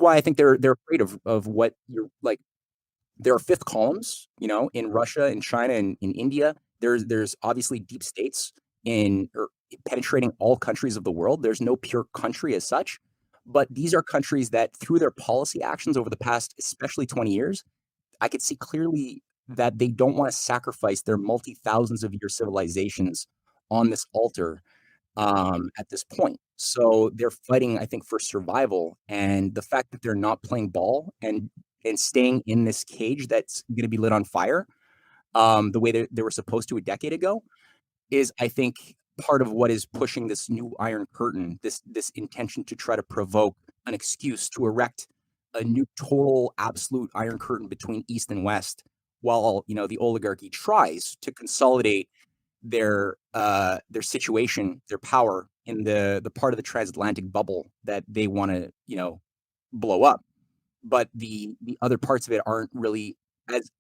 why I think they're afraid of what you're like. There are fifth columns, in Russia and China and in India. There's obviously deep states in or penetrating all countries of the world. There's no pure country as such, but these are countries that through their policy actions over the past, especially 20 years, I could see clearly that they don't want to sacrifice their multi thousands of year civilizations on this altar at this point. So they're fighting, I think, for survival, and the fact that they're not playing ball and staying in this cage that's going to be lit on fire, the way they were supposed to a decade ago, is I think part of what is pushing this new Iron Curtain, this intention to try to provoke an excuse to erect a new total absolute Iron Curtain between East and West, while the oligarchy tries to consolidate their situation, their power in the part of the transatlantic bubble that they want to blow up. But the other parts of it aren't really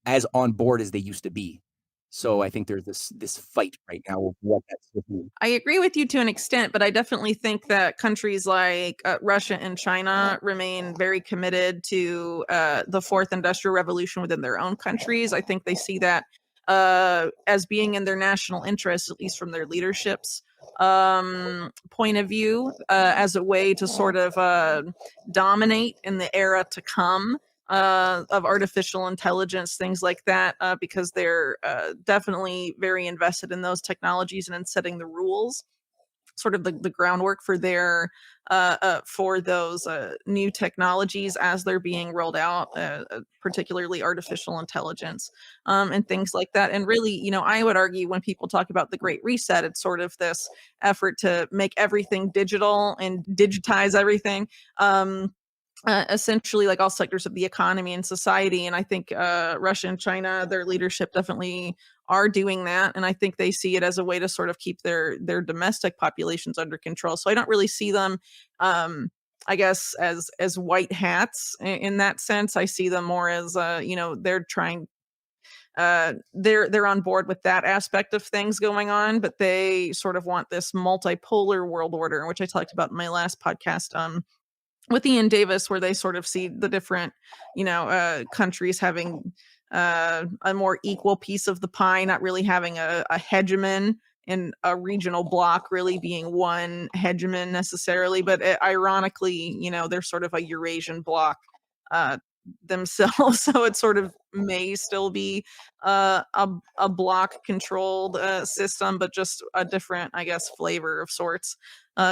as on board as they used to be. So I think there's this fight right now of what that's going to be. I agree with you to an extent, but I definitely think that countries like Russia and China remain very committed to the fourth industrial revolution within their own countries. I think they see that as being in their national interest, at least from their leadership's point of view, as a way to sort of dominate in the era to come. Of artificial intelligence, things like that, because they're definitely very invested in those technologies and in setting the rules, sort of the groundwork for for those new technologies as they're being rolled out, particularly artificial intelligence and things like that. And really, I would argue when people talk about the Great Reset, it's sort of this effort to make everything digital and digitize everything. Essentially like all sectors of the economy and society. And I think Russia and China, their leadership definitely are doing that. And I think they see it as a way to sort of keep their domestic populations under control. So I don't really see them, I guess, as white hats in that sense. I see them more as, they're trying they're on board with that aspect of things going on, but they sort of want this multipolar world order, which I talked about in my last podcast. With Ian Davis, where they sort of see the different, countries having a more equal piece of the pie, not really having a hegemon and a regional bloc really being one hegemon necessarily, but ironically, they're sort of a Eurasian bloc themselves, so it sort of may still be a block controlled system, but just a different, I guess, flavor of sorts.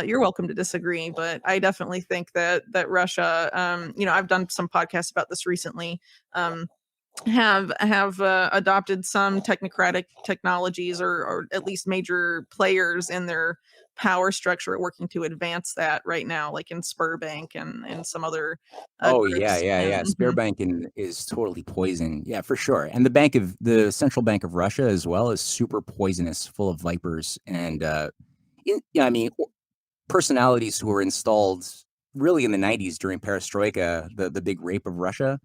You're welcome to disagree, but I definitely think that Russia, I've done some podcasts about this recently, have adopted some technocratic technologies or at least major players in their power structure working to advance that right now, like in Spurbank and some other Oh yeah, groups. yeah, yeah. And mhm. Is totally poison. Yeah, for sure. And the Central Bank of Russia as well is super poisonous, full of vipers and I mean personalities who were installed really in the 90s during Perestroika, the big rape of Russia.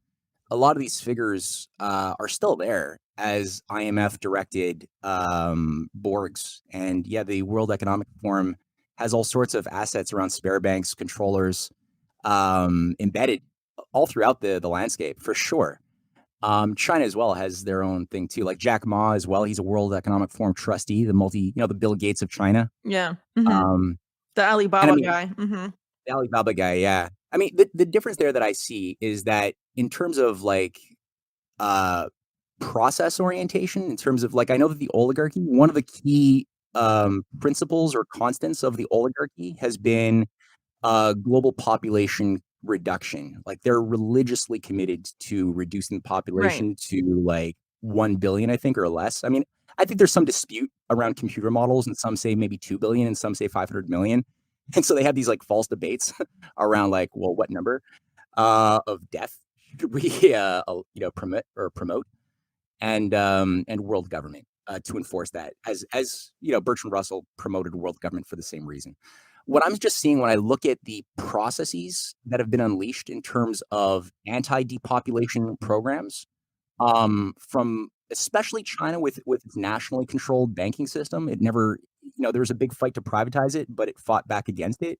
A lot of these figures are still there as IMF directed Borgs. And yeah, the World Economic Forum has all sorts of assets around spare banks, controllers, embedded all throughout the landscape for sure. China as well has their own thing too, like Jack Ma as well. He's a World Economic Forum trustee, the Bill Gates of China. Yeah. Mhm. Um, The and I Alibaba mean, guy. Mhm. the Alibaba guy, yeah. I mean, the difference there that I see is that in terms of like uh process orientation, in terms of like I know that the oligarchy, one of the key principles or constants of the oligarchy has been global population reduction. Like they're religiously committed to reducing the Right. population to like 1 billion, I think, or less. I mean, I think there's some dispute around computer models, and some say maybe 2 billion and some say 500 million. And so they have these like false debates around like, well, what number of death should we, promote and world government to enforce that, as Bertrand Russell promoted world government for the same reason. What I'm just seeing when I look at the processes that have been unleashed in terms of anti-depopulation programs, from especially China with its nationally controlled banking system, it never, there was a big fight to privatize it, but it fought back against it.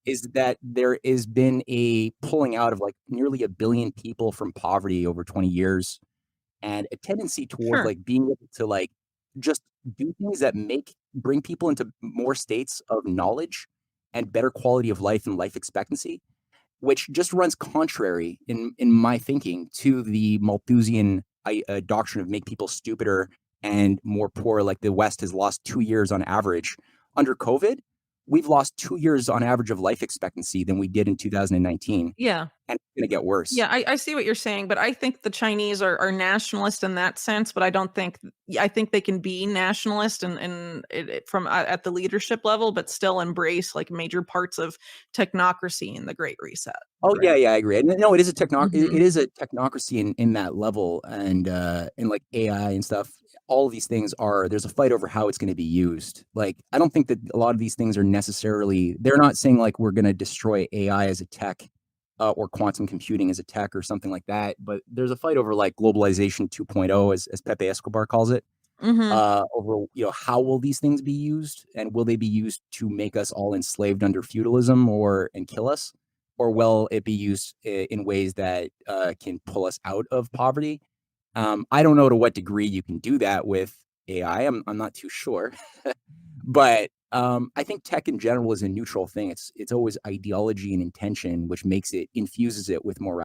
is that there has been a pulling out of like nearly 1 billion people from poverty over 20 years, and a tendency towards Sure. like being able to like just do things that bring people into more states of knowledge and better quality of life and life expectancy, which just runs contrary in my thinking to the Malthusian doctrine of make people stupider and more poor. Like the West has lost 2 years on average under COVID. We've lost 2 years on average of life expectancy than we did in 2019, Yeah. and it's going to get worse. Yeah, I see what you're saying, but I think the Chinese are nationalist in that sense, but I don't think I think they can be nationalist and from at the leadership level, but still embrace like major parts of technocracy in the Great Reset. Oh yeah, Right. yeah, I agree. And no, it Mhm. is a technocracy in that level, and like AI and stuff. All of these things are there's a fight over how it's going to be used. Like I don't think that a lot of these things are necessarily they're not saying like we're going to destroy AI as a tech, or quantum computing as a tech or something like that. But there's a fight over like globalization 2.0, as Pepe Escobar calls it, Mhm. over how will these things be used, and will they be used to make us all enslaved under feudalism or and kill us, or will it be used in ways that can pull us out of poverty? I don't know to what degree you can do that with AI. I'm not too sure, but I think tech in general is a neutral thing. It's always ideology and intention, which makes it infuses it with morality.